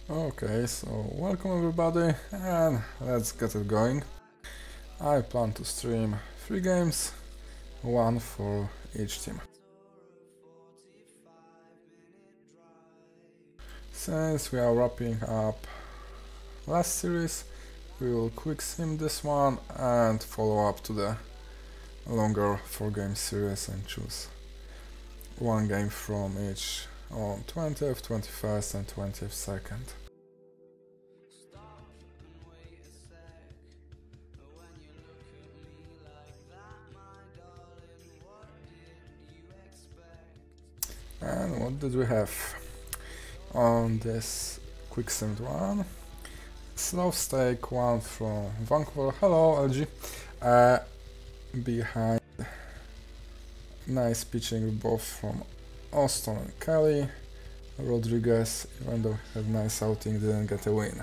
Okay, so welcome everybody and let's get it going. I plan to stream 3 games, one for each team. Since we are wrapping up last series, we will quick sim this one and follow up to the longer 4 game series and choose one game from each on 20th, 21st and 22nd. And what did we have on this quick simmed one? Slow stake one from Vancouver. Hello LG. Behind nice pitching both from Austin and Kelly. Rodriguez, even though he had nice outing, didn't get a win,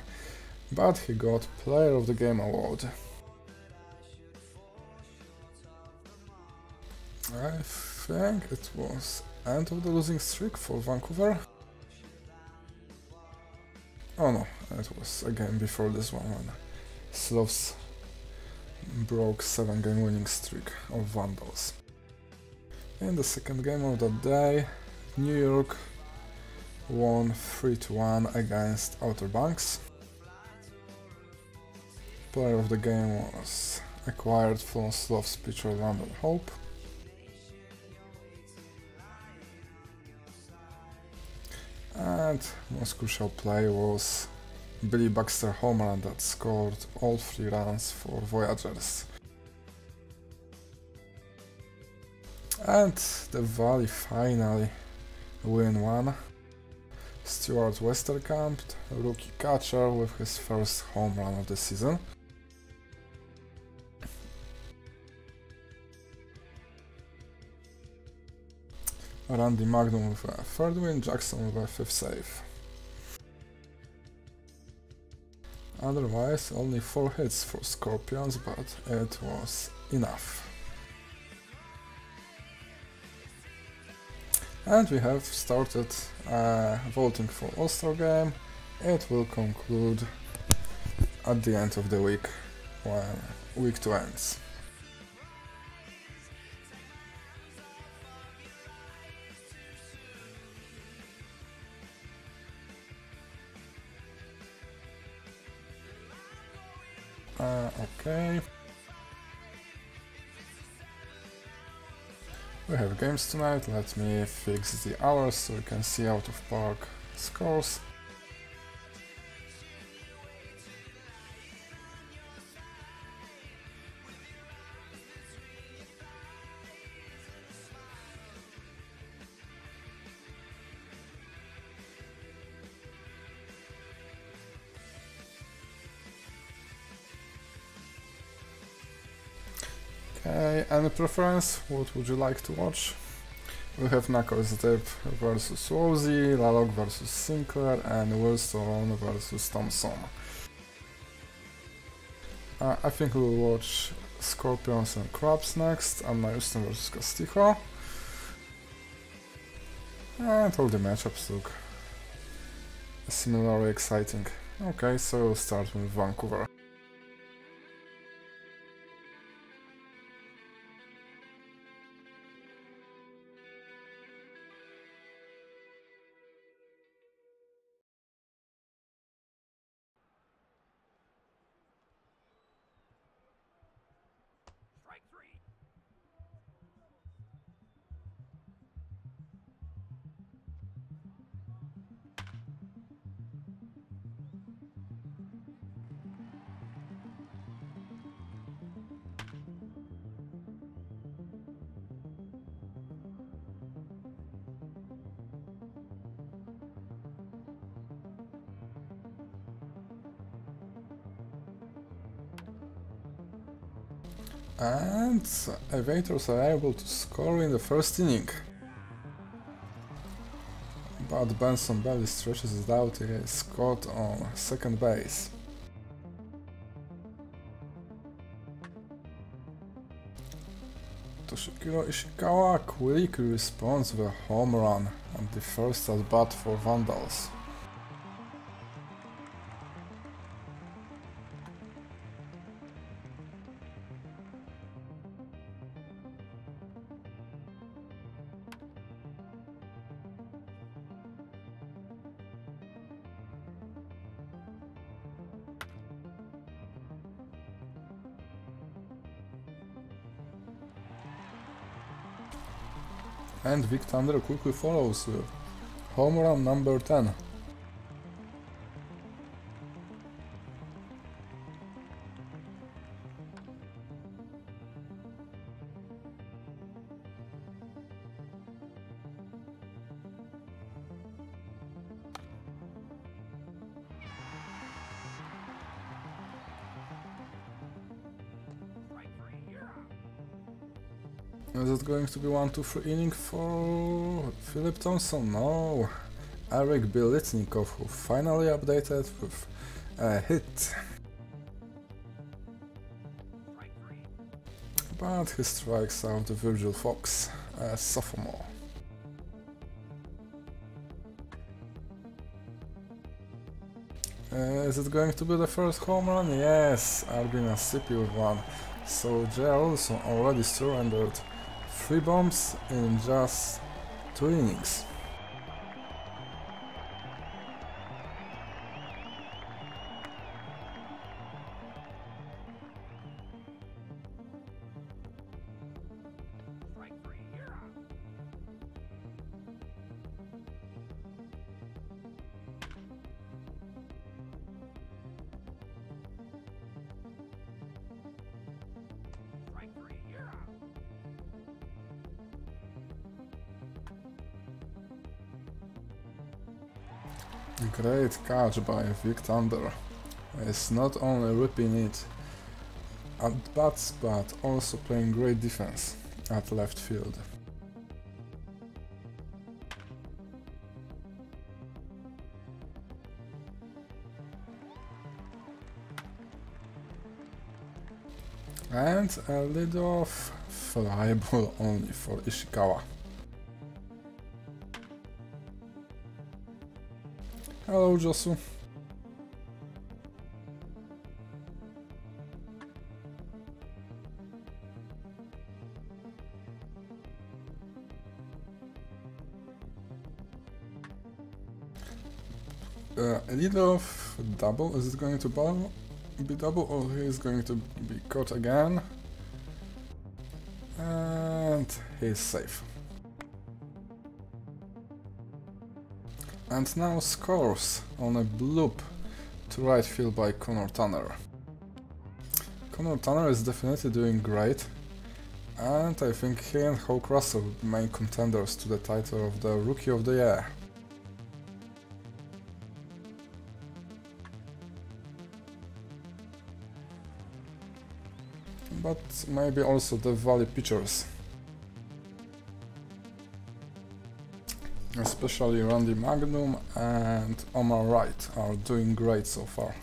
but he got Player of the Game award. I think it was end of the losing streak for Vancouver. Oh no, it was a game before this one when Slovs broke 7-game winning streak of Vandals. In the second game of the day, New York won 3-1 against Outer Banks. Player of the game was acquired from Slovs pitcher London Hope. And most crucial play was Billy Baxter home run that scored all 3 runs for Voyagers. And the Valley finally win one. Stuart Westerkamp, rookie catcher, with his first home run of the season. Randy Magnum with a third win, Jackson with a 5th save. Otherwise, only 4 hits for Scorpions, but it was enough. And we have started voting for All-Star Game. It will conclude at the end of the week when week 2 ends. Okay. We have games tonight. Let me fix the hours so we can see out of park scores. Okay, any preference? What would you like to watch? We have Knuckles Dip versus Wozy, Lalok versus Sinclair, and Wilson versus Thompson. I think we'll watch Scorpions and Crabs next, Anna Houston versus Castijo. And all the matchups look similarly exciting. Okay, so we'll start with Vancouver. And Aviators are able to score in the first inning. But Benson barely stretches it out, he is caught on second base. Toshikiro Ishikawa quickly responds with a home run and the first at bat for Vandals. And Vic Thunder quickly follows with home run number 10. Is it going to be 1-2-3 inning for Philip Thompson? No. Eric Bielitnikov, who finally updated with a hit. But he strikes out Virgil Fox, a sophomore. Is it going to be the first home run? Yes, Albin Asipi with one. So Jay Olson already surrendered 3 bombs in just 2 innings. Great catch by Vic Thunder. He's not only ripping it at bats, but also playing great defense at left field. And a lead-off fly ball only for Ishikawa. Hello, Josu. Lead-off double. Is it going to be double, or he is going to be caught again? And he's safe. And now scores on a bloop to right field by Connor Tanner. Connor Tanner is definitely doing great, and I think he and Hawk Russell will be main contenders to the title of the Rookie of the Year. But maybe also the Valley pitchers. Especially Randy Magnum and Omar Wright are doing great so far.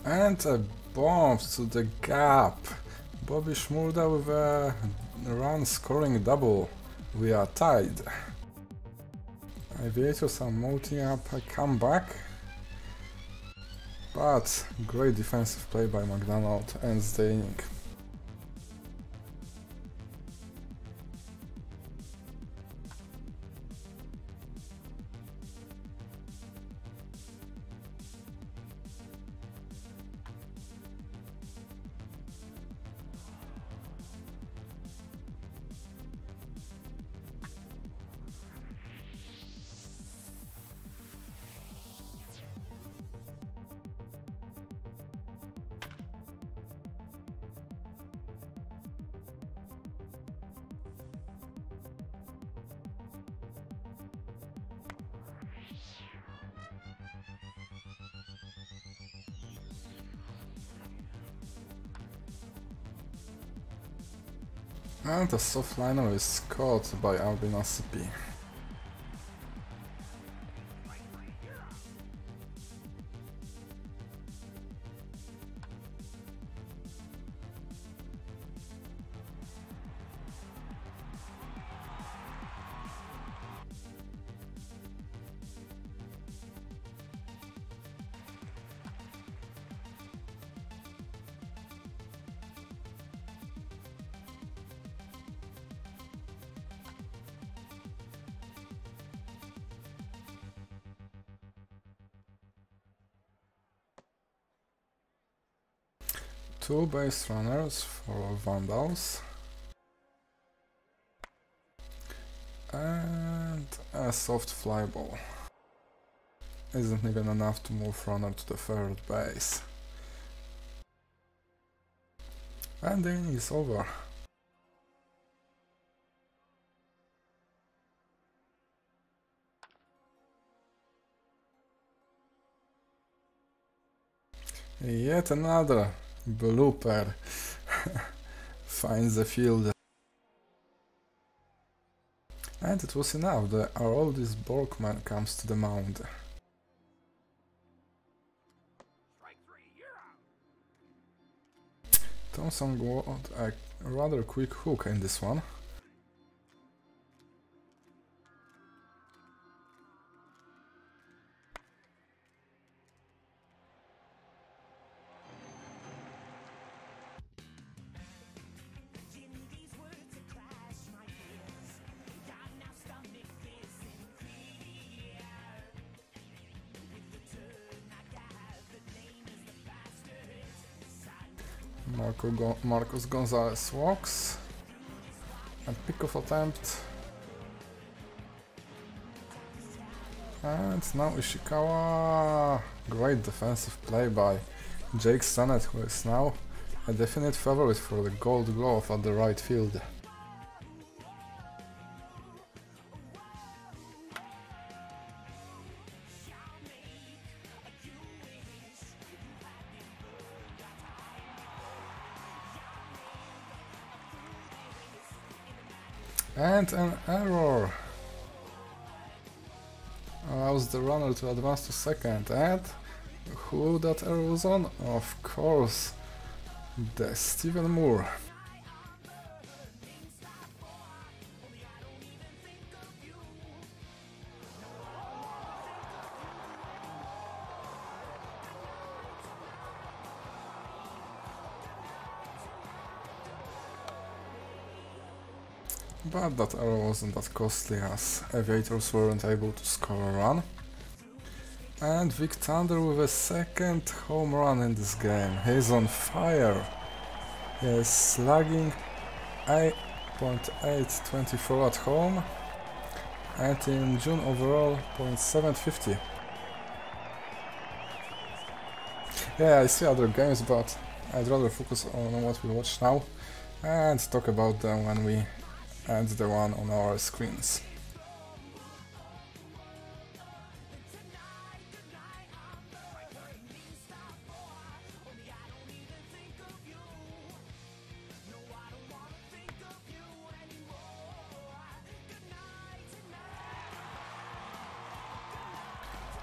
And a bomb to the gap. Bobby Shmurda with a run-scoring double. We are tied. Aviators are mounting up a comeback. But great defensive play by McDonald ends the inning. And the soft liner is caught by Albinasipi. Two base runners for Vandals. And a soft flyball. Isn't even enough to move runner to the third base. And the inning is over. Yet another blooper finds the field. And it was enough, the Aroldis Borkman comes to the mound. Thompson got a rather quick hook in this one. Marcos Gonzalez walks. A pick-off attempt. And now Ishikawa. Great defensive play by Jake Sennett, who is now a definite favorite for the Gold Glove at the right field. And an error allows the runner to advance to second. And who that error was on? Of course, the Stephen Moore. But that error wasn't that costly as Aviators weren't able to score a run. And Vic Thunder with a second home run in this game. He's on fire. He is slugging 8.824 at home and in June overall .750. Yeah, I see other games, but I'd rather focus on what we watch now and talk about them when we and the one on our screens.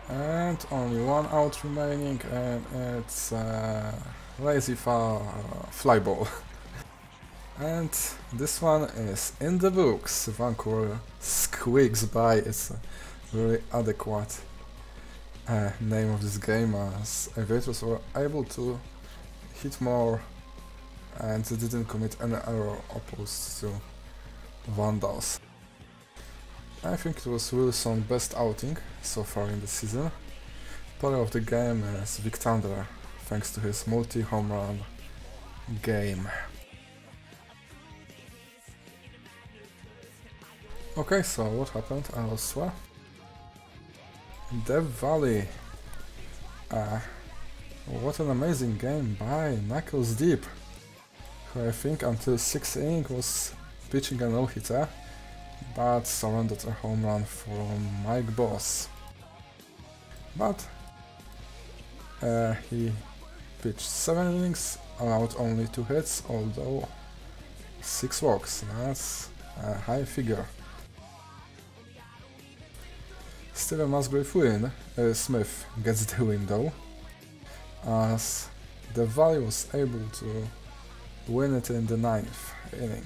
And only one out remaining, and it's lazy fly ball. And this one is in the books. Vancouver squeaks by. It's a very adequate name of this game, as Aviators were able to hit more and they didn't commit any error opposed to Vandals. I think it was Wilson's best outing so far in the season. Player of the game is Vic Thunder, thanks to his multi-home run game. Okay, so what happened elsewhere? Death Valley. What an amazing game by Knuckles Deep, who I think until 6th inning was pitching a no-hitter, but surrendered a home run from Mike Boss. But he pitched 7 innings, allowed only 2 hits, although 6 walks, that's a high figure. Steven Musgrave Smith gets the win though, as the Valley was able to win it in the 9th inning.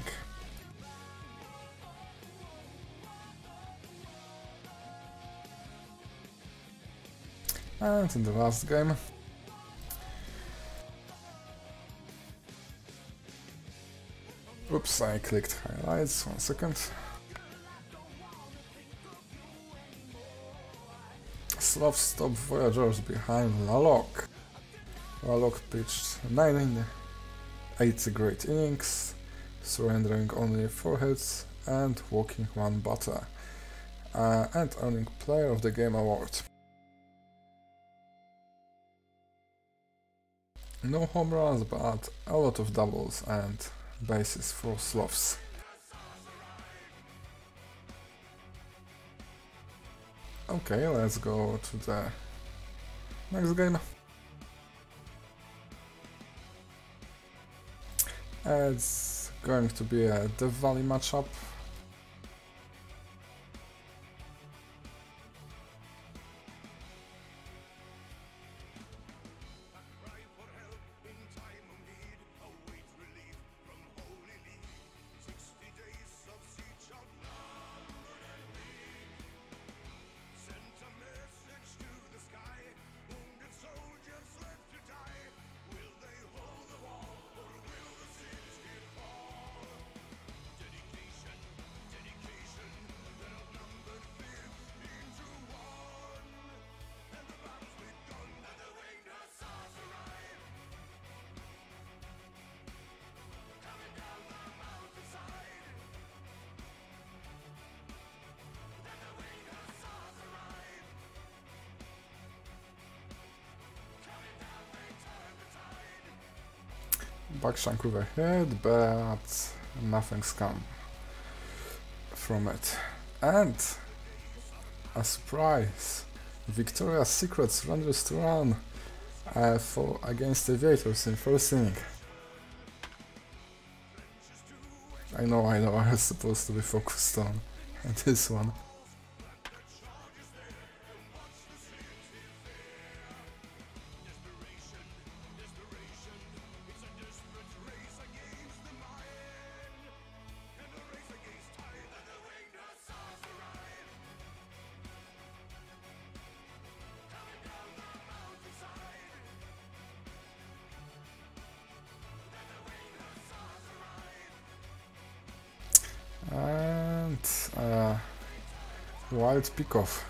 And in the last game, oops, I clicked highlights, 1 second. Sloth stopped Voyagers behind Lalok. Lalok pitched 8 great innings, surrendering only 4 hits and walking 1 batter, and earning Player of the Game award. No home runs, but a lot of doubles and bases for Sloths. Okay, let's go to the next game. It's going to be a Death Valley matchup. Backshank with a hit, but nothing's come from it. And a surprise! Victoria's Secret's runners to run against Aviators in 1st inning. I know, I was supposed to be focused on this one. And wild pickoff.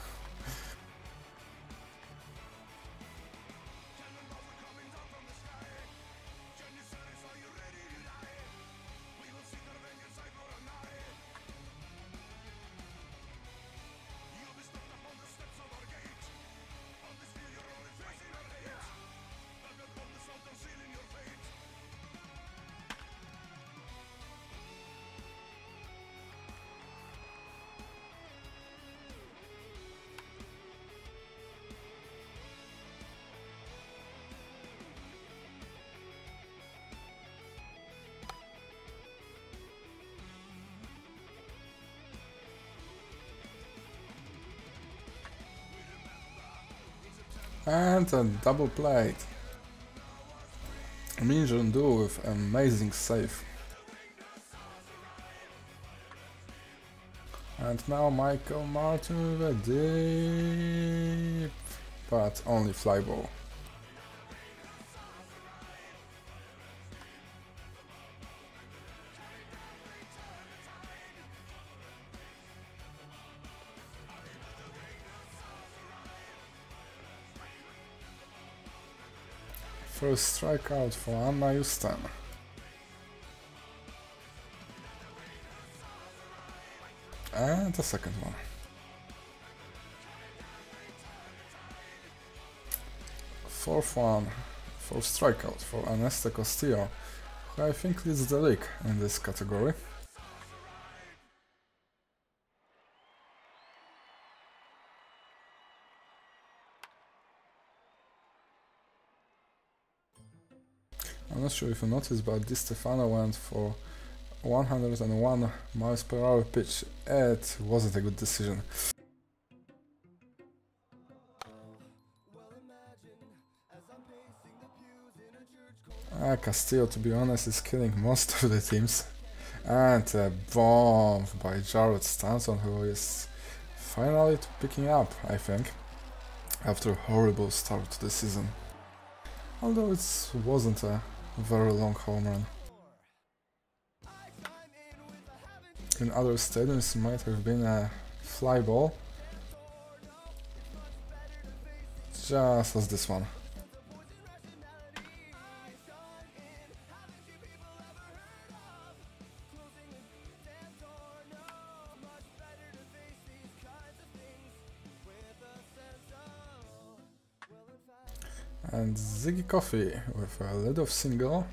And a double plate. Minjun Do with amazing save. And now Michael Martin with a deep, but only fly ball. First strikeout for Anna Houston. And the second one. Fourth strikeout for Anesta Castillo, who I think leads the league in this category. I'm not sure if you noticed, but Di Stefano went for 101 miles per hour pitch. It wasn't a good decision. Castillo, to be honest, is killing most of the teams. And a bomb by Jarrett Stanton, who is finally picking up, I think, after a horrible start to the season. Although it wasn't a very long home run. In other stadiums it might have been a fly ball, just as this one. And Ziggy Coffey with a leadoff single.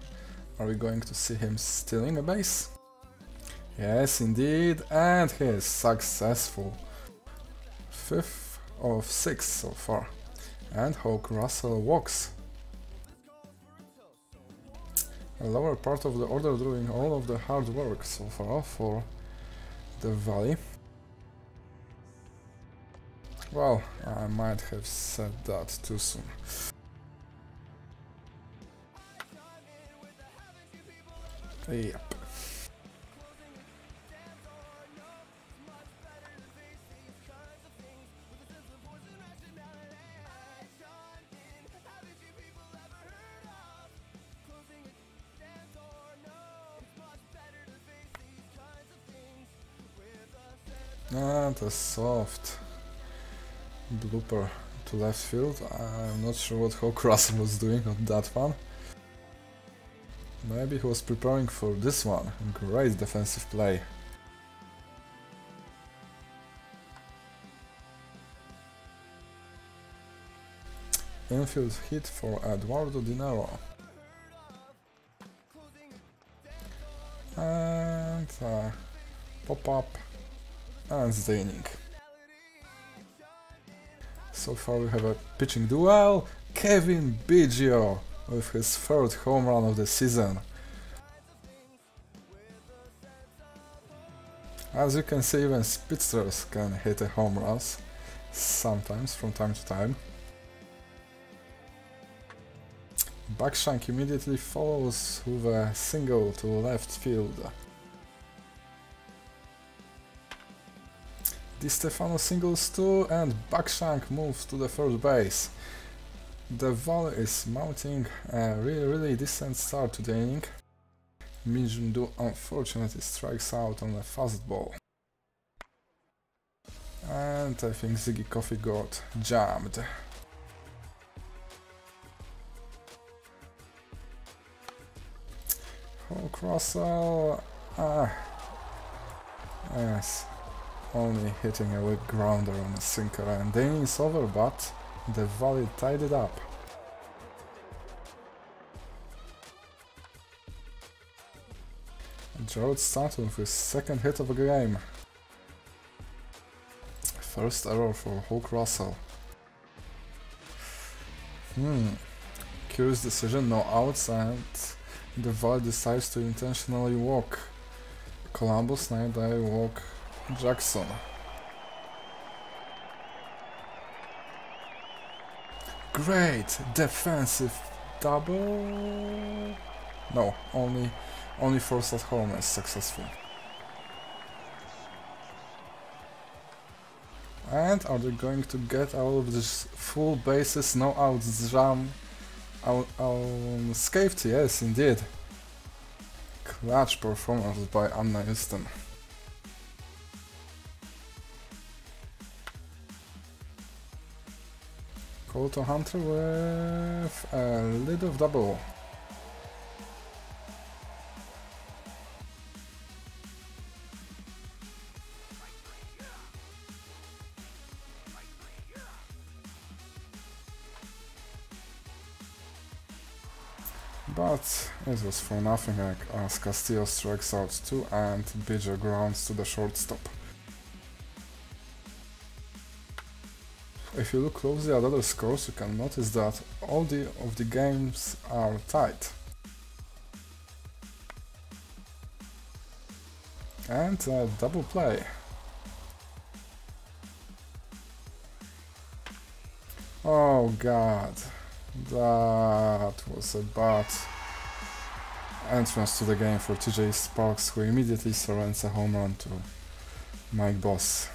Are we going to see him stealing a base? Yes, indeed, and he is successful. 5th of 6 so far. And Hawk Russell walks. A lower part of the order doing all of the hard work so far for the Valley. Well, I might have said that too soon. Yep. And a soft blooper to left field. I'm not sure what Hawk Russell was doing on that one. Maybe he was preparing for this one. Great defensive play. Infield hit for Eduardo Dinero. And pop up. And it's the inning. So far we have a pitching duel. Kevin Biggio with his 3rd home run of the season. As you can see, even speedsters can hit a home runs sometimes from time to time. Backshank immediately follows with a single to left field. Di Stefano singles too, and Backshank moves to the 3rd base. The Valley is mounting a really decent start to the inning. Min Jun-do unfortunately strikes out on a fastball. And I think Ziggy Coffey got jammed. Hawk Russell... yes, only hitting a weak grounder on a sinker, and the inning is over, but the Valley tied it up. Jarrett Stanton with his 2nd hit of the game. 1st error for Hawk Russell. Curious decision, no outs, and the Valley decides to intentionally walk Columbus, now they walk Jackson. Great defensive double. No, only force at home is successful. And are they going to get out of this full bases, no outs jam unscathed? Yes, indeed. Clutch performance by Anna Houston. Colton Hunter with a leadoff double. But it was for nothing as Castillo strikes out 2 and Biggio grounds to the shortstop. If you look closely at other scores, you can notice that all of the games are tied. And double play. Oh god, that was a bad entrance to the game for TJ Sparks, who immediately surrenders a home run to Mike Boss.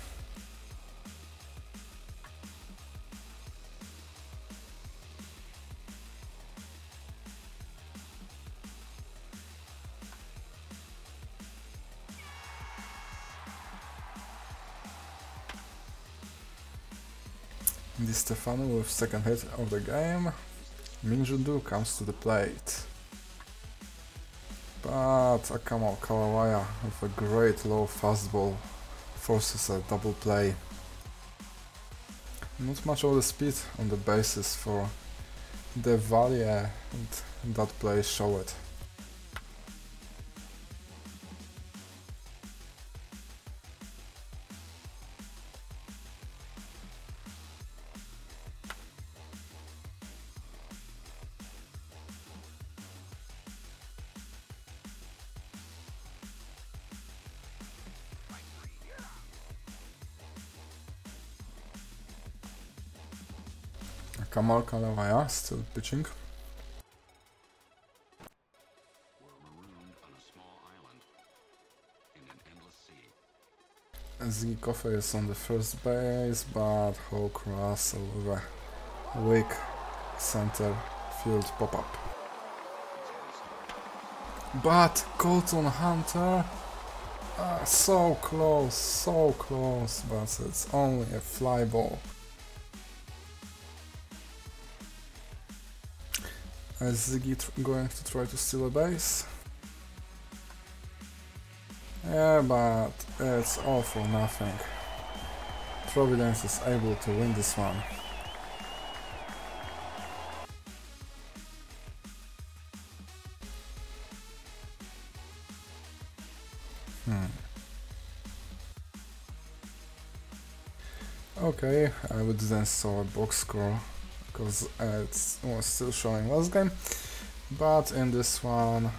Di Stefano with second hit of the game. Minjundu comes to the plate. But Akamal Kalawaya with a great low fastball forces a double play. Not much of the speed on the bases for the Valley, and that play show it. Kamal Kalawaya still pitching. Ziggy Coffey is on the first base, but Hawk Russell with a weak center field pop-up. But Colton Hunter, so close, but it's only a fly ball. Ziggy going to try to steal a base. Yeah, but it's all for nothing. Providence is able to win this one. Okay, I would then saw a box score because it was still showing last game, but in this one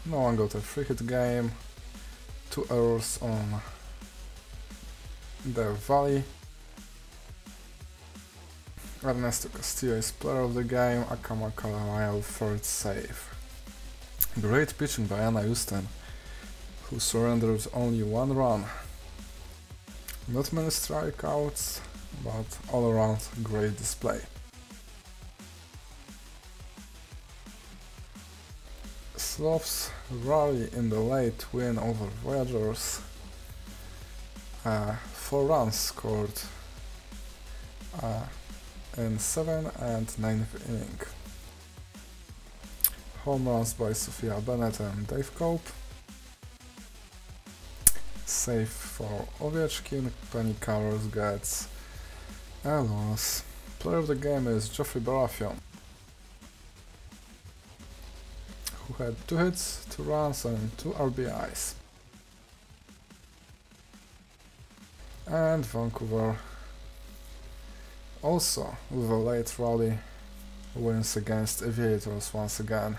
no one got a free hit game, 2 errors on the Valley. Ernesto Castillo is player of the game, Akama Kalawaya third save. Great pitching by Anna Houston, who surrendered only 1 run. Not many strikeouts, but all around great display. Sloths rally in the late win over Voyagers. 4 runs scored in 7th and 9th inning. Home runs by Sophia Bennett and Dave Cope. Save for Ovechkin. Penny Carlos gets a loss. Player of the game is Geoffrey Baratheon, who had 2 hits, 2 runs and 2 RBIs. And Vancouver also with a late rally wins against Aviators once again.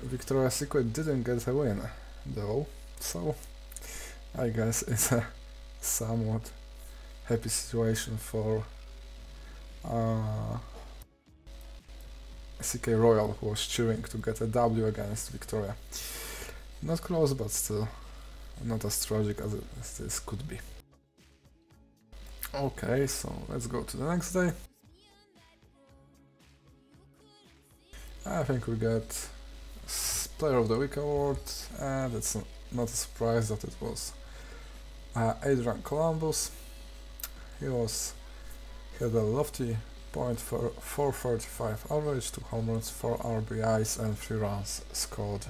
Victoria's Secret didn't get a win though, so I guess it's a somewhat happy situation for CK Royal, who was cheering to get a W against Victoria. Not close, but still not as tragic as this could be. Okay, so let's go to the next day. I think we get Player of the Week award, and it's not a surprise that it was Adrian Columbus. He had a lofty .435 average, 2 home runs, 4 RBIs and 3 runs scored.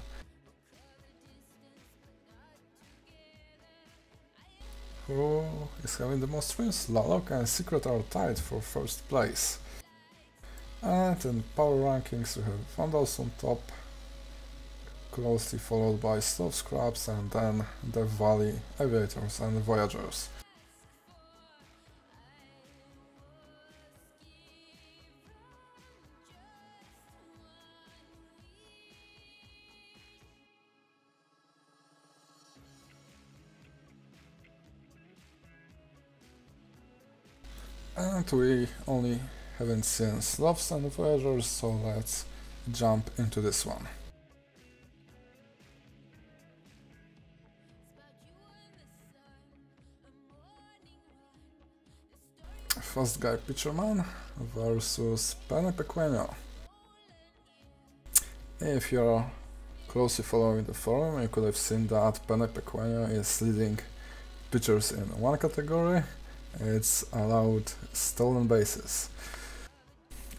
Who is having the most wins? Lalok and Secret are tied for first place. And in power rankings we have Vandals on top, closely followed by Slow Scraps and then the Valley, Aviators and Voyagers. And we only haven't seen Sloths and Voyagers, so let's jump into this one. First guy Pitcherman versus Pequeno. If you're closely following the forum, you could have seen that Pequeno is leading pitchers in one category. It's allowed stolen bases.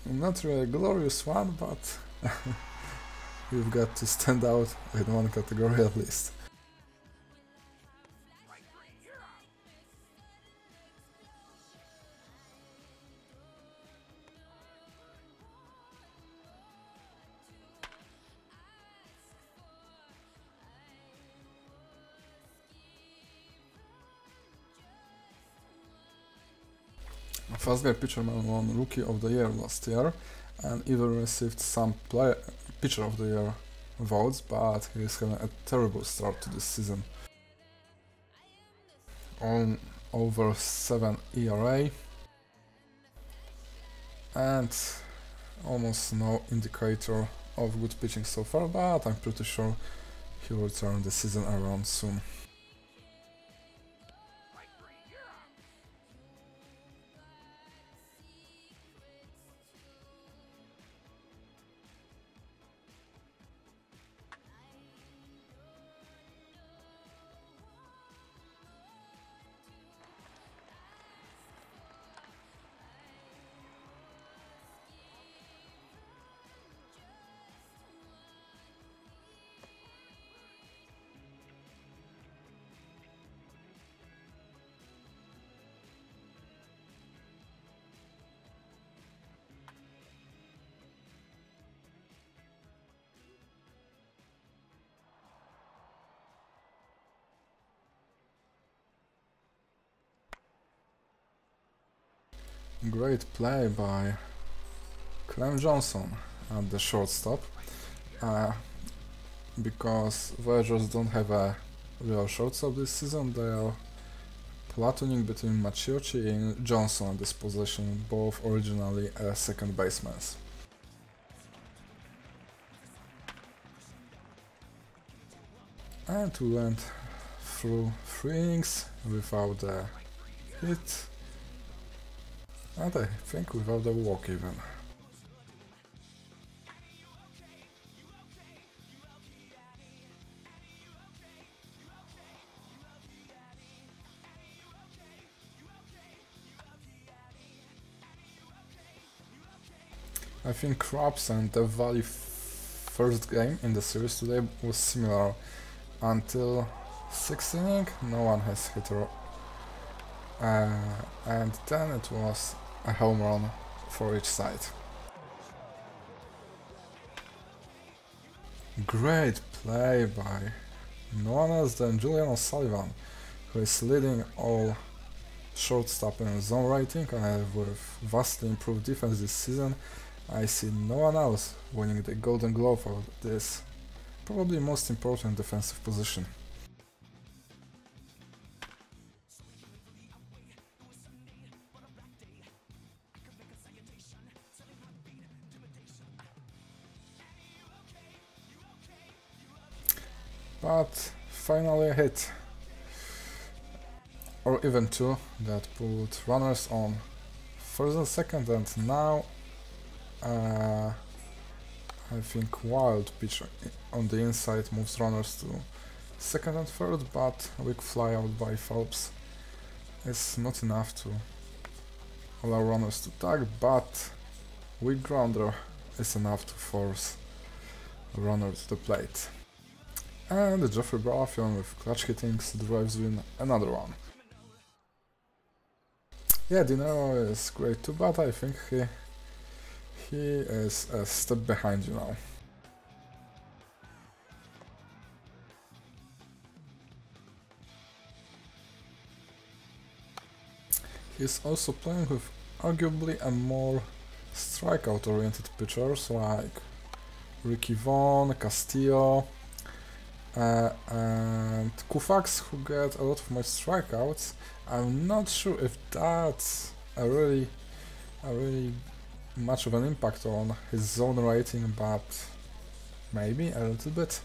Not really a glorious one, but you've got to stand out in one category at least. First guy Pitcherman won Rookie of the Year last year and even received some Pitcher of the Year votes, but he's having a terrible start to this season. On over 7 ERA and almost no indicator of good pitching so far, but I'm pretty sure he'll return the season around soon. Great play by Clem Johnson at the shortstop, because Voyagers don't have a real shortstop this season. They are platooning between Machiochi and Johnson at this position, both originally second basemen. And we went through 3 innings without a hit. And I think without a walk even. I think Krabs and Death Valley first game in the series today was similar. Until 6th inning, no one has hit her. And then it was a home run for each side. Great play by no one else than Julian O'Sullivan, who is leading all shortstop in zone rating, and with vastly improved defense this season, I see no one else winning the Golden Glove of this probably most important defensive position. But finally a hit, or even 2, that put runners on first and second, and now I think Wild pitch on the inside moves runners to second and third, but a weak fly out by Phelps is not enough to allow runners to tag, but weak grounder is enough to force a runner to the plate. And Jeffrey Baratheon with clutch hittings drives in another one. Yeah, Dinero is great too, but I think he is a step behind you now. He's also playing with arguably a more strikeout-oriented pitchers like Ricky Vaughn, Castillo, and Koufax, who get a lot of my strikeouts. I'm not sure if that's a really much of an impact on his zone rating, but maybe a little bit.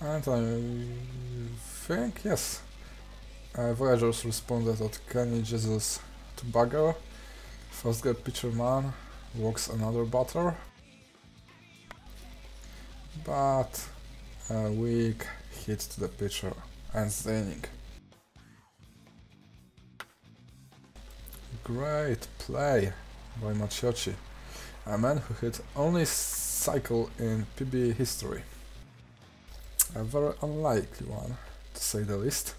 And I think, yes, Voyagers responded at Kenny Jesus to Bagger. First get pitcher man, walks another batter, but a weak hit to the pitcher ends the inning. Great play by Machiocci, a man who hit only cycle in PBA history. A very unlikely one, to say the least.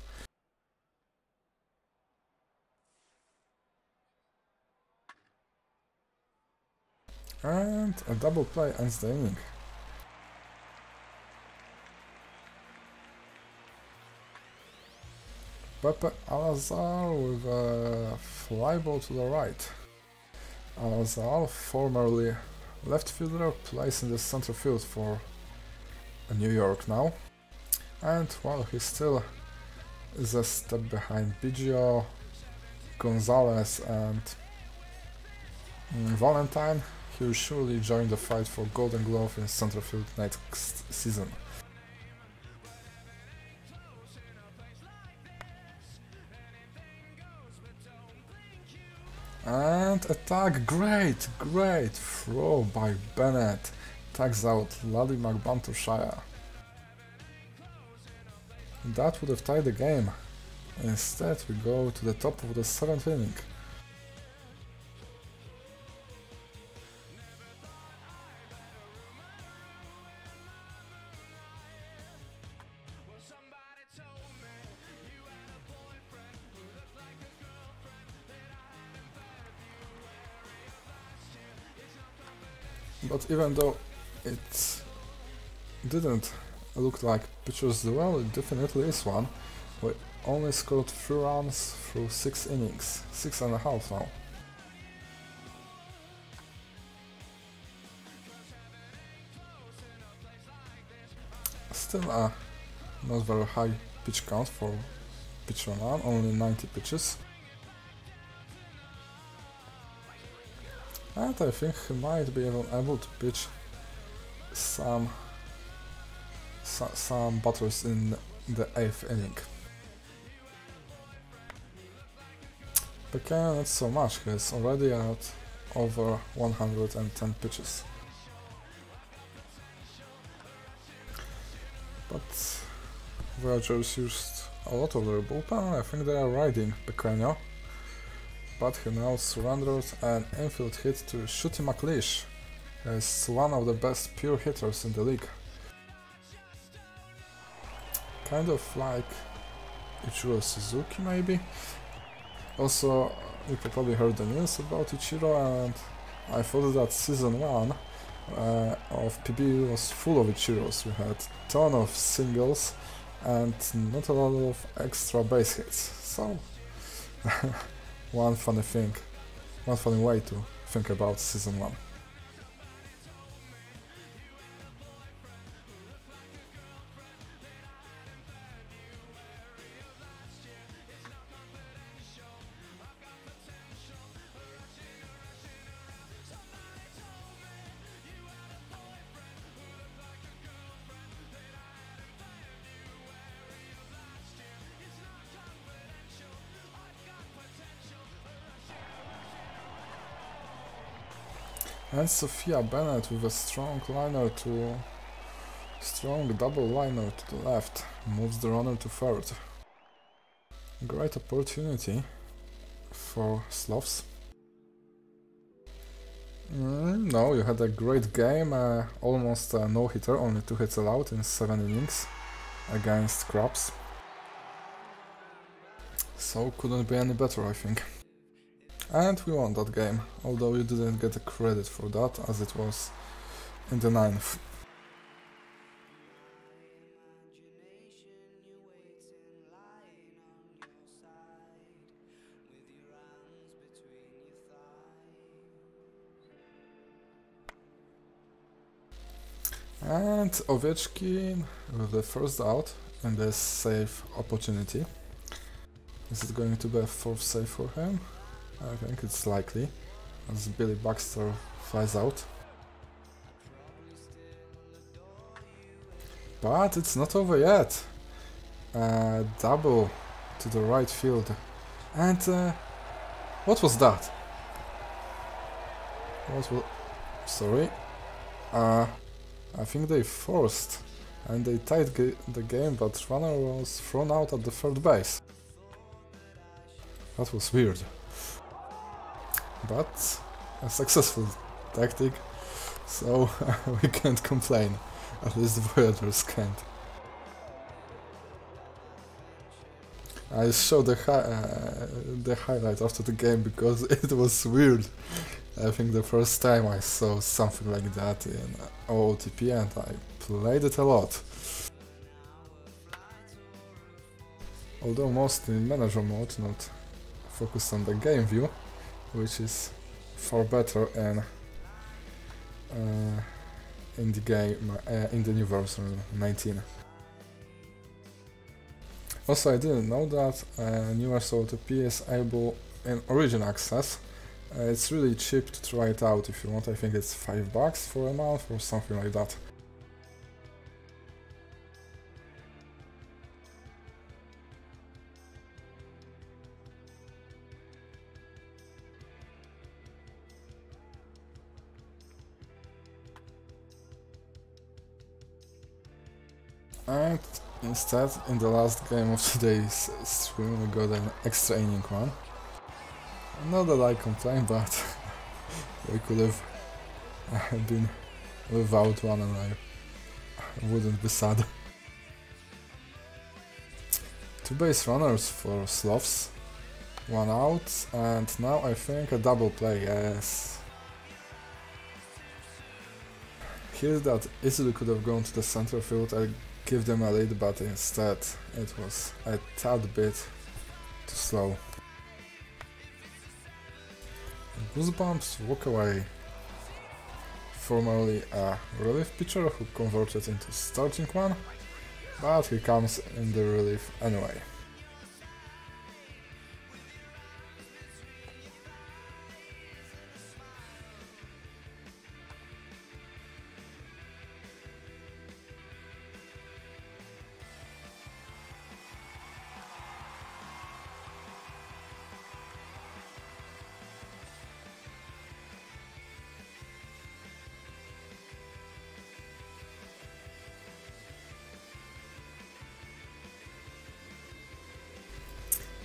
And a double play ends the inning. Pepe Alazar with a fly ball to the right. Alazar, formerly left fielder, plays in the center field for New York now. And while he still is a step behind Biggio, Gonzalez and Valentine, he will surely join the fight for Golden Glove in center field next season. And a tag, great throw by Bennett, tags out Laddie McBantoshire. That would have tied the game. Instead we go to the top of the 7th inning. But even though it didn't look like pitcher's duel, it definitely is one. We only scored 3 runs through 6 innings, 6.5 now. Still a not very high pitch count for pitcher man, only 90 pitches. And I think he might be even able to pitch some batters in the 8th inning. Buchanan not so much, he's already at over 110 pitches. But Voyagers used a lot of their bullpen. I think they are riding Pequeno. But he now surrendered an infield hit to Shooty McLeish. He's one of the best pure hitters in the league. Kind of like Ichiro Suzuki maybe. Also, you probably heard the news about Ichiro, and I thought that season 1 of PB was full of Ichiros. We had a ton of singles and not a lot of extra base hits. So one funny way to think about season 1. And Sophia Bennett with a strong double liner to the left, moves the runner to third. Great opportunity for Slavs. No, you had a great game, almost a no-hitter, only 2 hits allowed in 7 innings against Krabs. So couldn't be any better, I think. And we won that game, although you didn't get the credit for that, as it was in the 9th. And Ovechkin with the first out in this save opportunity. Is it going to be a fourth save for him? I think it's likely, as Billy Baxter flies out. But it's not over yet. Double to the right field. And what was that? Sorry. I think they forced and they tied the game, but runner was thrown out at the third base. That was weird. But a successful tactic, so we can't complain. At least the Voyagers can't. I showed the highlight after the game because it was weird. I think the first time I saw something like that in OOTP, and I played it a lot. Although mostly in manager mode, not focused on the game view, which is far better in the game, in the new version 19. Also, I didn't know that newer OOTP is able in Origin access. It's really cheap to try it out if you want. I think it's $5 for a month or something like that. And instead, in the last game of today's stream, we got an extra inning one. Not that I complain, but we could have been without one and I wouldn't be sad. 2 base runners for Sloths, 1 out, and now I think a double play, yes. Here that easily could have gone to the center field, I give them a lead, but instead it was a tad bit too slow. Goosebumps walk away. Formerly a relief pitcher who converted into starting one, but he comes in the relief anyway.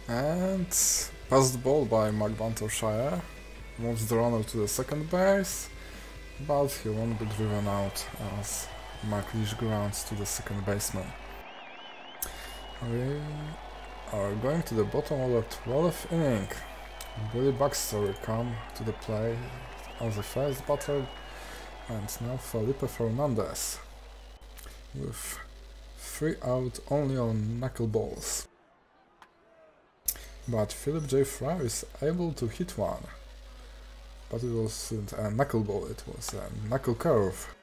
And passed ball by McBuntershire, moves the runner to the second base, but he won't be driven out as McLeish grounds to the second baseman. We are going to the bottom of the 12th inning. Billy Baxter will come to the play as the first batter, and now Felipe Fernandez with 3 out only on knuckleballs. But Philip J. Fry is able to hit one. But it wasn't a knuckleball, it was a knuckle curve.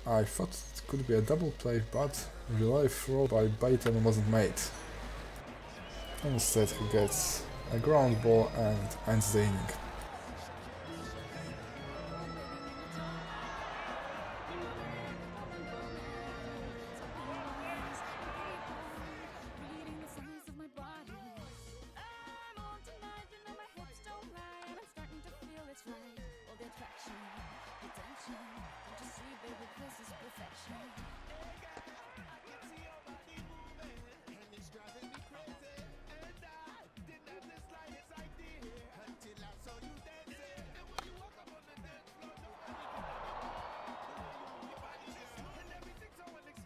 I thought it could be a double play, but relay throw by Baton wasn't made. Instead he gets a ground ball and ends the inning.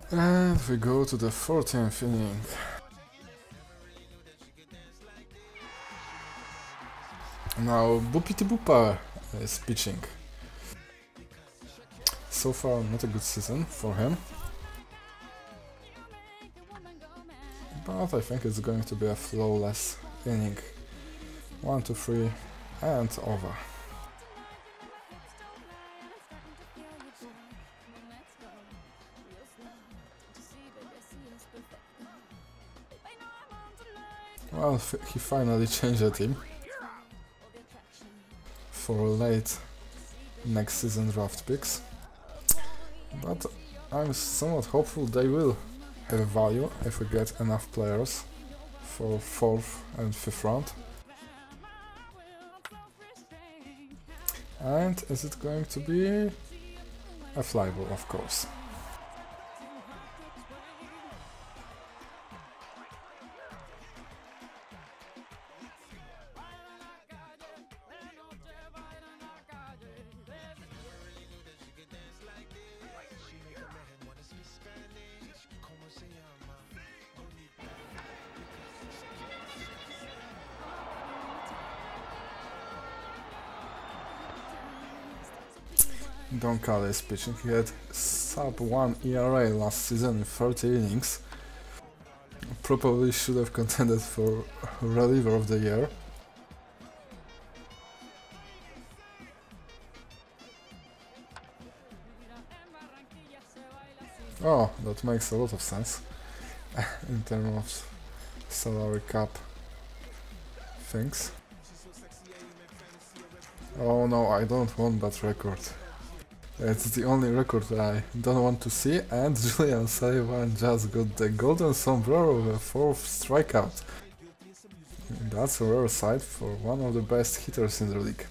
And we go to the 14th inning. Now Bupiti Bupa is pitching. So far not a good season for him. But I think it's going to be a flawless inning. 1, 2, 3 and over. Well, he finally changed the team for late next season draft picks, but I'm somewhat hopeful they will have value if we get enough players for 4th and 5th round. And is it going to be a flyball, of course. Don Cali is pitching. He had sub 1 ERA last season in 30 innings. Probably should have contended for reliever of the year. Oh, that makes a lot of sense in terms of salary cap things. Oh no, I don't want that record. It's the only record I don't want to see, and Julian Sullivan just got the golden sombrero with a 4th strikeout. That's a rare sight for one of the best hitters in the league.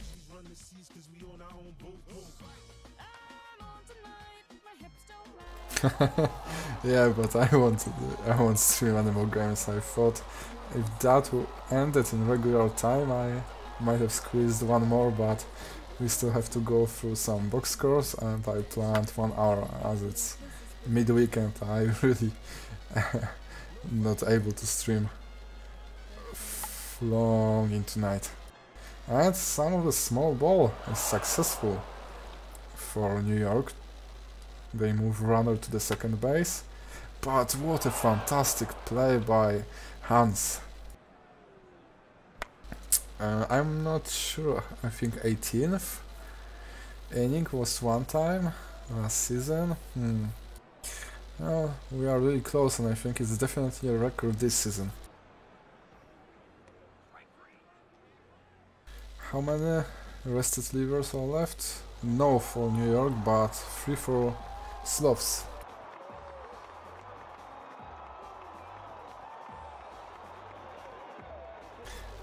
Yeah, but I won't stream any more games. I thought if that ended in regular time I might have squeezed one more, but we still have to go through some box scores, and I planned 1 hour as it's mid-weekend. I really not able to stream long into night. And some of the small ball is successful for New York. They move runner to the second base, but what a fantastic play by Hans. I'm not sure, I think 18th inning was one time last season. Well, we are really close, and I think it's definitely a record this season. How many rested levers are left? No for New York, but 3 for Sloths.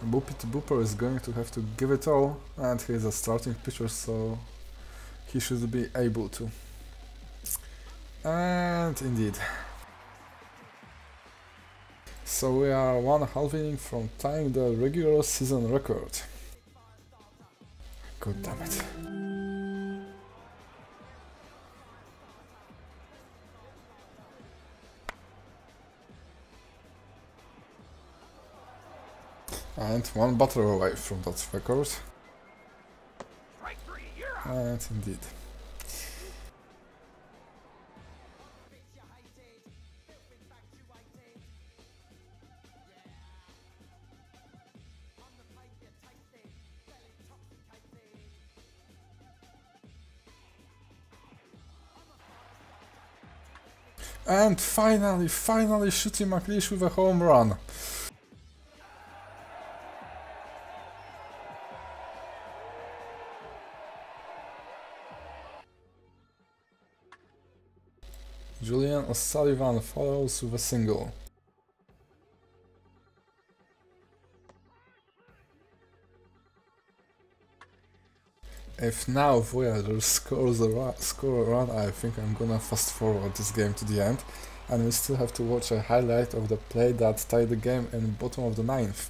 Boopity Booper is going to have to give it all, and he's a starting pitcher, so he should be able to. And indeed. So we are 1/2 inning from tying the regular season record. God damn it. And 1 batter away from that record. And indeed. And finally Shooty McLeish with a home run. Julian O'Sullivan follows with a single. If now Voyager scores score a run, I think I'm gonna fast forward this game to the end, and we still have to watch a highlight of the play that tied the game in bottom of the 9th.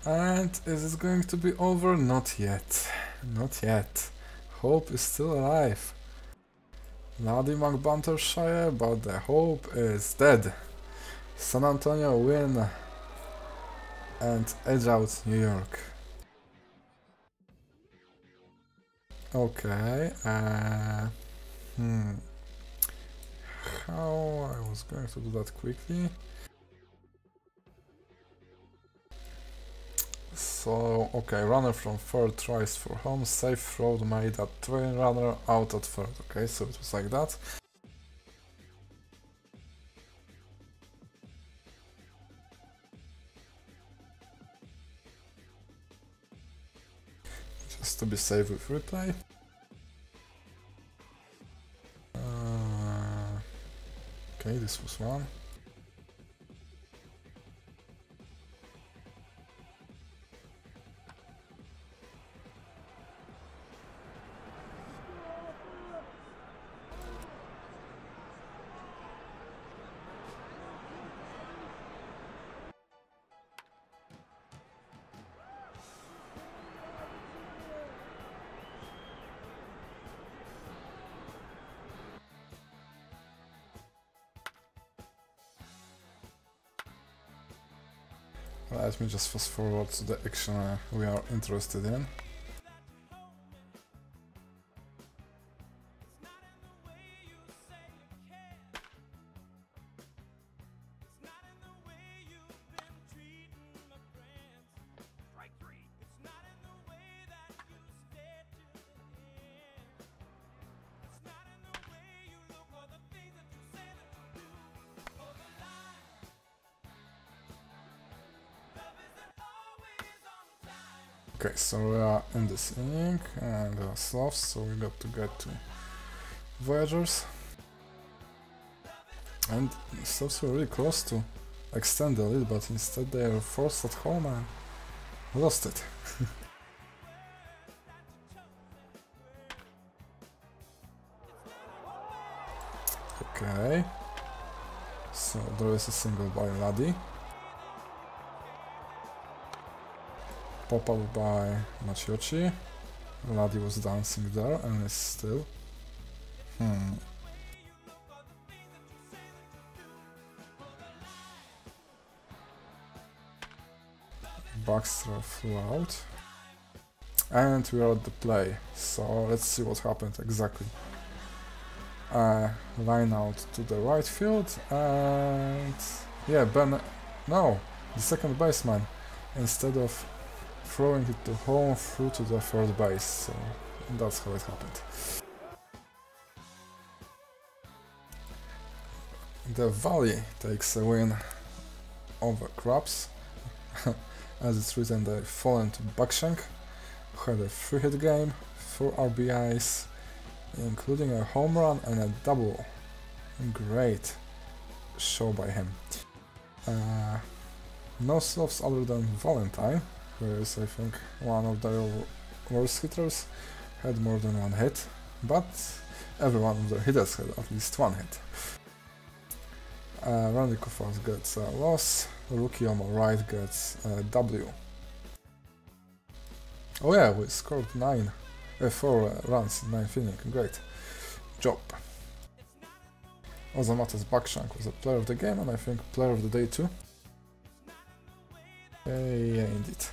And is it going to be over? Not yet. Not yet. Hope is still alive. Laddie McBuntershire, but the hope is dead. San Antonio win and edge out New York. Okay, how I was going to do that quickly. So, okay, runner from third tries for home, safe throw made at train runner out at third. Okay, so it was like that. Just to be safe with replay. Okay, this was one. Let me just fast forward to the action we are interested in. Okay, so we are in this inning and Slavs, so we got to get to Voyagers. And Slavs were really close to extend the lead, but instead they are forced at home and lost it. Okay, so there is a single by Laddie. Pop up by Machiochi. Laddie was dancing there and is still. Baxter flew out. And we are at the play, so let's see what happened exactly. Line out to the right field and yeah, no, the second baseman, instead of throwing it to home, through to the third base, so that's how it happened. The Valley takes a win over Krabs, as it's written they fallen to Buckshank, who had a 3-hit game, 4 RBIs, including a home run and a double. Great show by him. No Slavs other than Valentine, who is I think one of their worst hitters, had more than one hit, but every one of their hitters had at least one hit. Randy Koufax gets a loss, rookie Omar Wright gets a W. Oh yeah, we scored 4 runs in 9th inning, great job. Ozamatas Buckshank was a player of the game and I think player of the day too. Yeah, indeed.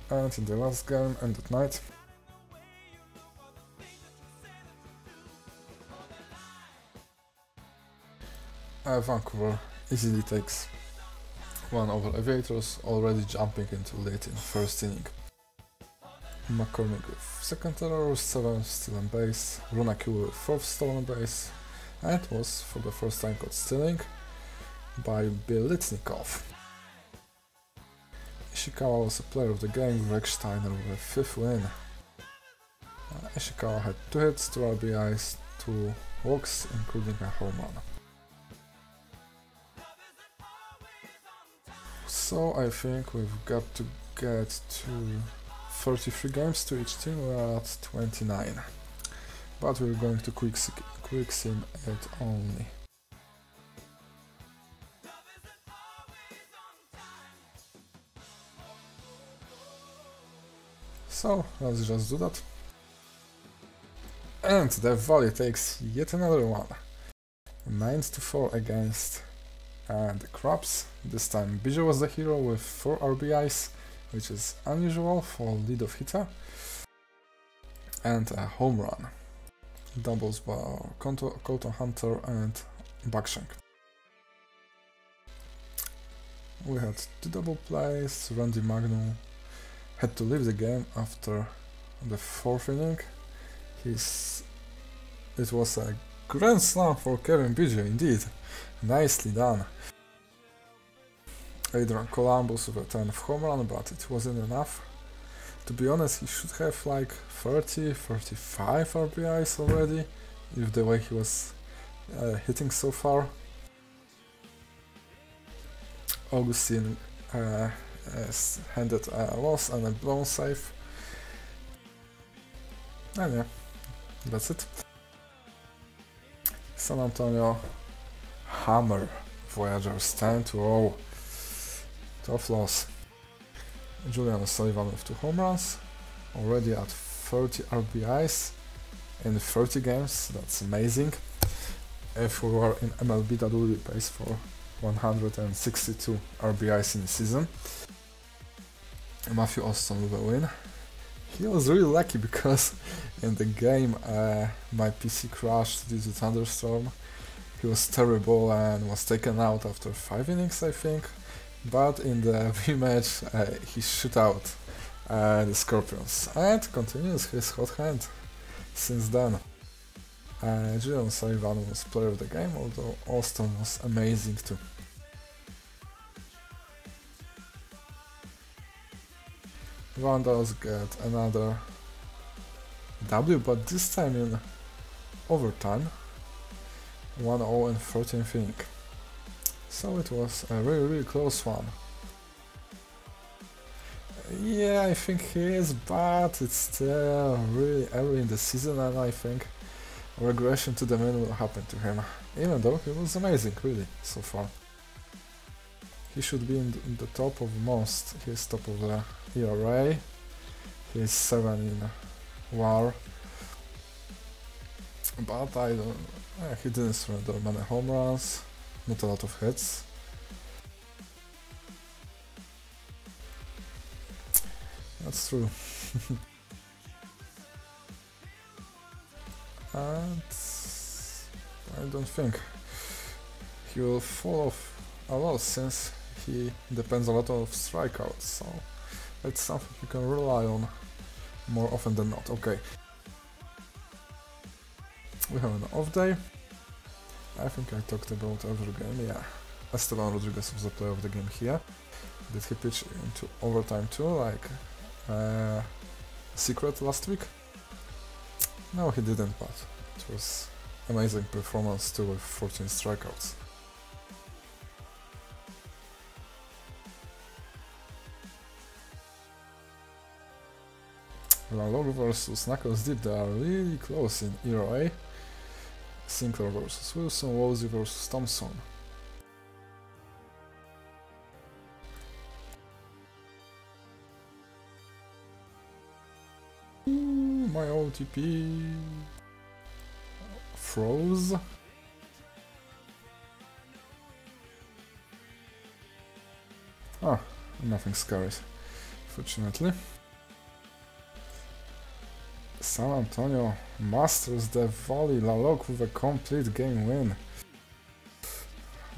And in the last game, and at night, Vancouver easily takes one over Aviators, already jumping into late in first inning. McCormick with second error, 7th still on base, Runaki with 4th stolen base, and it was for the first time caught stealing by Bilitnikov. Ishikawa was a player of the game, Greg Steiner with a 5th win. Ishikawa had 2 hits, 2 RBIs, 2 walks, including a home run. So I think we've got to get to 33 games to each team, we're at 29. But we're going to quick sim it only. So let's just do that. And the Volley takes yet another one. 9-4 against the Krabs. This time Bijo was the hero with 4 RBIs, which is unusual for leadoff hitter. And a home run. Doubles by Colton Hunter and Buckshank. We had 2 double plays. Randy Magnum had to leave the game after the 4th inning. It was a grand slam for Kevin Biggio, indeed. Nicely done. Adrian Columbus with a 10th home run, but it wasn't enough. To be honest, he should have like 30-35 RBIs already, with the way he was hitting so far. Augustine has handed a loss and a blown save. And yeah, that's it. San Antonio hammer Voyagers 10-0. Tough loss. Julian Sullivan with 2 home runs, already at 30 RBIs in 30 games. That's amazing. If we were in MLB, that would be pace for 162 RBIs in the season. Matthew Austin with a win. He was really lucky because in the game my PC crashed due to thunderstorm. He was terrible and was taken out after 5 innings, I think. But in the rematch he shoot out the Scorpions and continues his hot hand since then. Julian Sullivan was player of the game, although Austin was amazing too. Vandals get another W, but this time in overtime. 1-0 in 13th inning. So it was a really close one. Yeah, I think he is, but it's still really early in the season, and I think regression to the mean will happen to him, even though he was amazing, really, so far. He should be in the top of most. He's top of the ERA, he's 7 in WAR, but I don't... he didn't surrender many home runs, not a lot of hits. That's true. And I don't think he will fall off a lot since he depends a lot on strikeouts, so it's something you can rely on more often than not. Okay. We have an off day. I think I talked about every game, yeah. Esteban Rodriguez was the player of the game here. Did he pitch into overtime too, like Secret last week? No, he didn't, but it was amazing performance too with 14 strikeouts. Lalog versus Knuckles Deep, they are really close in ERA. Sinclair versus Wilson, Wozy versus Thompson. My OTP froze. Ah, nothing scary, fortunately. San Antonio masters the Volley, Lalog with a complete game win.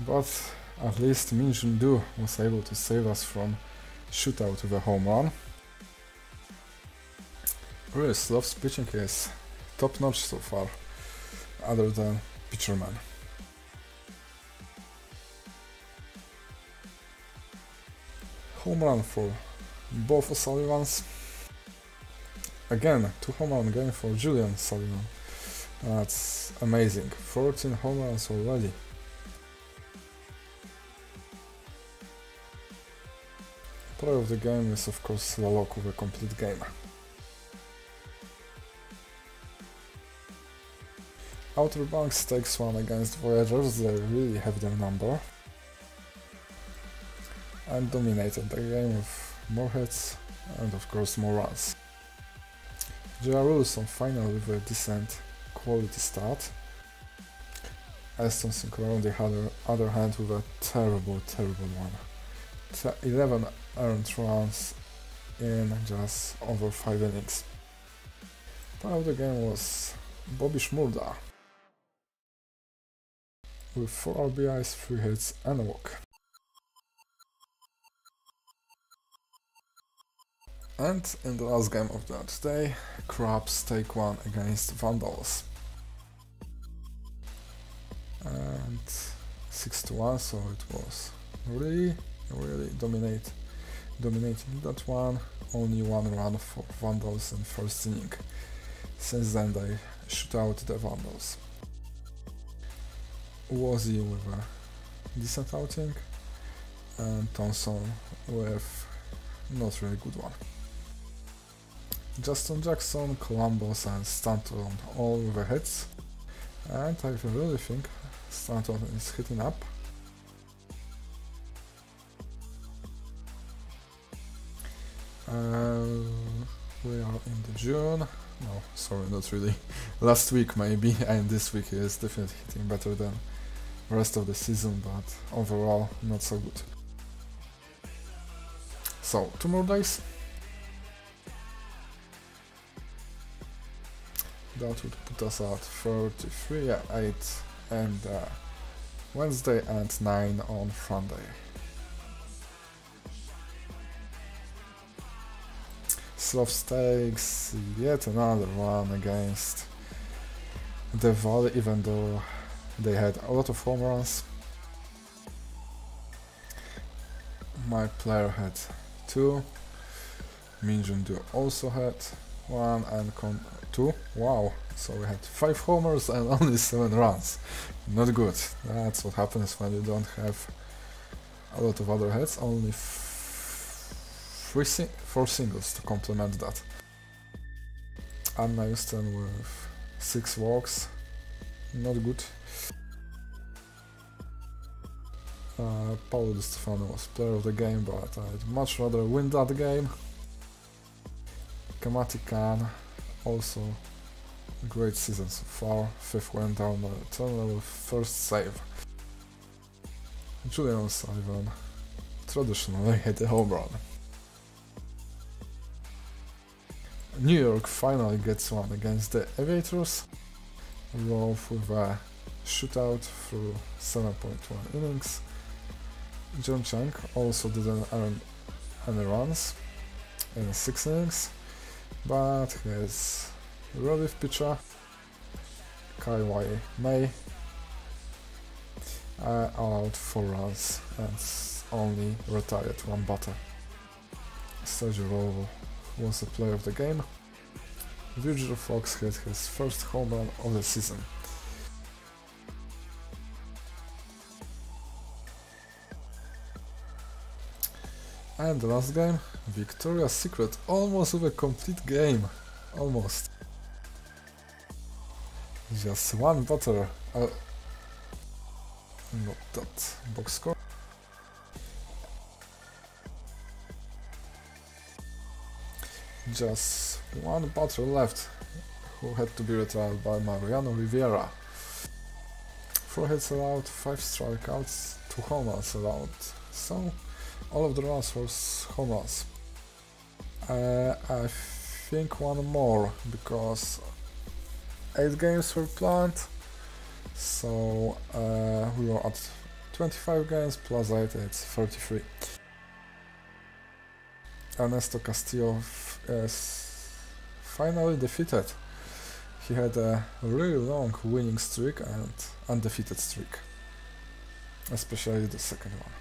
But at least Min Jun-do was able to save us from shootout with a home run. Really, Slov's pitching is top notch so far, other than Pitcherman. Home run for both Sullivans. Again, 2 home run game for Julian Sullivan. That's amazing. 14 home runs already. Player of the game is of course Lalog with a complete game. Outer Banks takes one against Voyagers, they really have their number. And dominated the game with more hits and of course more runs. J.R. Wilson finally with a decent quality start. Aston Sinclair on the other hand with a terrible one. 11 earned runs in just over 5 innings. Player of the game was Bobby Shmurda with 4 RBIs, 3 hits and a walk. And in the last game of that day, Crabs take one against Vandals. And 6-1, so it was really dominating that one. Only 1 run for Vandals in first inning. Since then they shoot out the Vandals. Wozzy with a decent outing, and Thompson with not really good one. Justin Jackson, Columbus and Stanton all with the hits, and I really think Stanton is hitting up. We are in the June. No, sorry, not really. Last week maybe, and this week is definitely hitting better than the rest of the season, but overall not so good. So, 2 more days. That would put us at 33, yeah, 8 and Wednesday and 9 on Friday. Slow Stakes, yet another one against the Valley, even though they had a lot of home runs. My player had 2, Minjun Du also had 1 and 2, wow, so we had 5 homers and only 7 runs. Not good, that's what happens when you don't have a lot of other hits, only 4 singles to complement that. Anna Houston with 6 walks, not good. Paulo Di Stefano was player of the game, but I'd much rather win that game. Kamati Khan, also great season so far, 5th went down the tunnel with 1st save. Julian Sullivan traditionally hit a home run. New York finally gets one against the Aviators, Rolf with a shootout through 7.1 innings. John Chang also didn't earn any runs in 6 innings, but his relief pitcher, Kaiwai May, allowed 4 runs and only retired 1 batter. Sergio Rovo was the player of the game. Virgil Fox hit his first home run of the season. And the last game, Victoria's Secret, almost with a complete game. Almost. Just 1 batter. Not that box score. Just 1 batter left, who had to be retired by Mariano Rivera. 4 hits allowed, 5 strikeouts, 2 home runs allowed. So all of the runs were home runs. I think 1 more, because 8 games were planned, so we were at 25 games plus 8, it's 33. Ernesto Castillo is finally defeated. He had a really long winning streak and undefeated streak, especially the second one.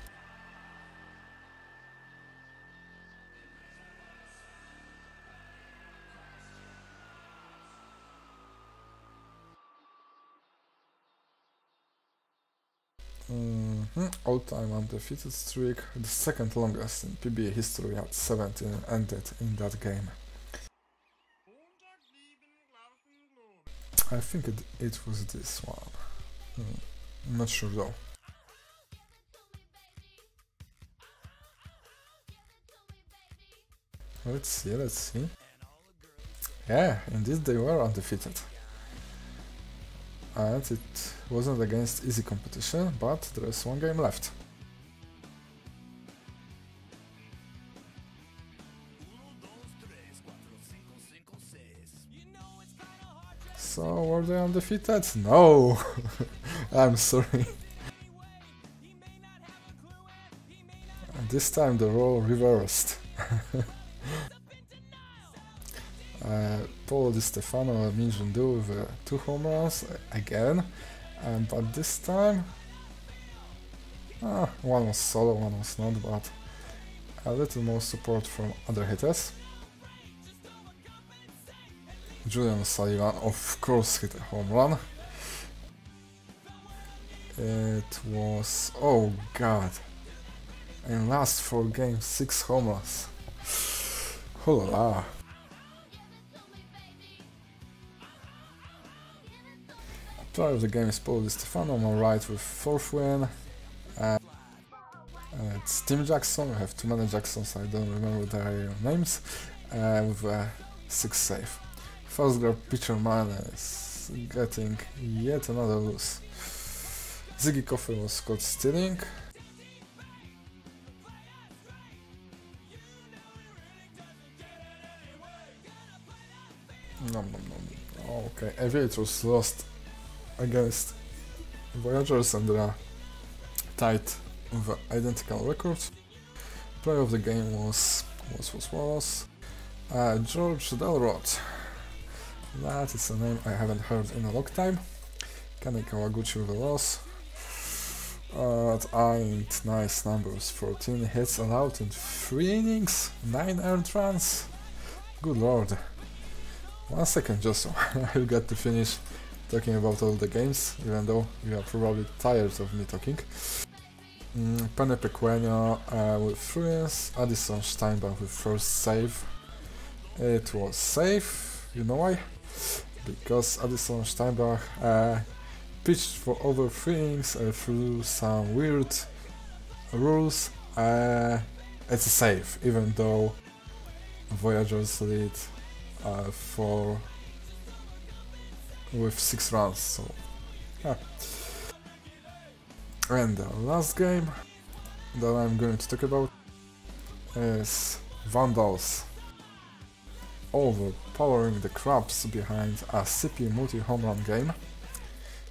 All-time undefeated streak, the second longest in PBA history at 17, ended in that game. I think it was this one. I'm not sure though. Let's see. Yeah, indeed they were undefeated. and it wasn't against easy competition, but there is one game left. So, were they undefeated? No! I'm sorry. This time the role reversed. Paulo Di Stefano and Min Jin-do with 2 home runs again, but this time one was solo, one was not, but a little more support from other hitters. Julian Sullivan, of course, hit a home run. It was... oh god. In last 4 games, 6 home runs. Oh la la. Player of the game is Paulo Di Stefano on my right with 4th win. It's Tim Jackson, we have too many Jacksons, I don't remember their names, with 6th save. First grab pitcher man is getting yet another loss. Ziggy Coffey was caught stealing. No. Okay, Aviators lost against Voyagers and they are tied with identical records. Player of the game was George Delrod. That is a name I haven't heard in a long time. Kenny Kawaguchi with a loss. Ain't nice numbers. 14 hits allowed in 3 innings, 9 earned runs. Good lord. 1 second, Joshua. I'll get to finish talking about all the games, even though you are probably tired of me talking. Penny Pequeno with 3 wins, Addison Steinbach with 1st save. It was safe, you know why? Because Addison Steinbach pitched for over 3 innings through some weird rules. It's a save, even though Voyagers lead with 6 runs, so yeah. And the last game that I'm going to talk about is Vandals overpowering the Crabs behind a CP multi-home run game,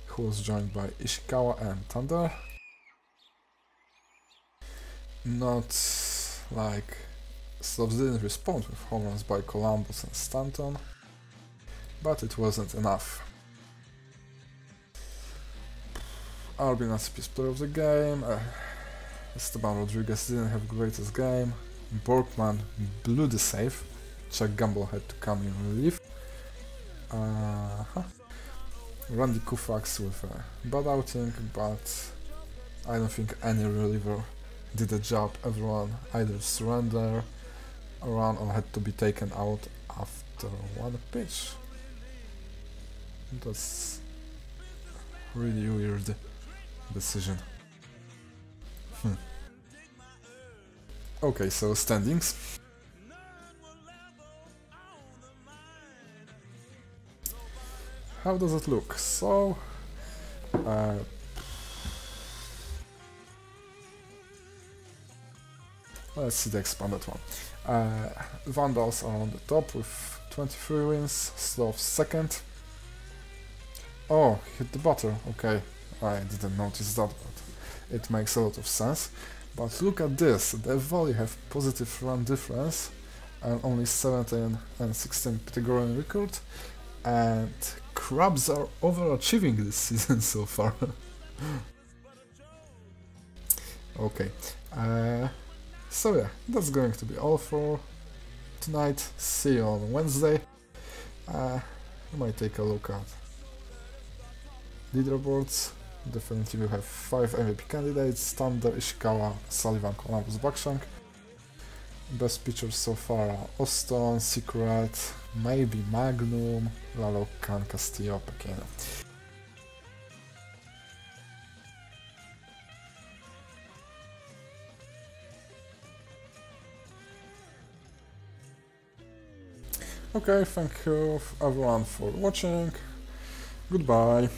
who was joined by Ishikawa and Thunder. Not like Slobs didn't respond with home runs by Columbus and Stanton, but it wasn't enough. Albin is player of the game. Esteban Rodriguez didn't have greatest game. Borkman blew the save. Chuck Gamble had to come in relief. Randy Koufax with a bad outing, but I don't think any reliever did the job. Everyone either surrendered a run or had to be taken out after 1 pitch. That's really weird decision. Okay, so standings. How does it look? So let's see the expanded one. Vandals are on the top with 23 wins, Slobs second. Oh, hit the butter, okay. I didn't notice that, but it makes a lot of sense. But look at this, they Volley have positive run difference and only 17 and 16 Pythagorean record, and Crabs are overachieving this season so far. Okay, so yeah, that's going to be all for tonight. See you on Wednesday. You might take a look at leaderboards. Definitely we have 5 MVP candidates: Thunder, Ishikawa, Sullivan, Columbus, Buckshank. Best pitchers so far are Austin, Secret, maybe Magnum, LaLocca, Castillo, Pequeno. Okay, thank you everyone for watching. Goodbye.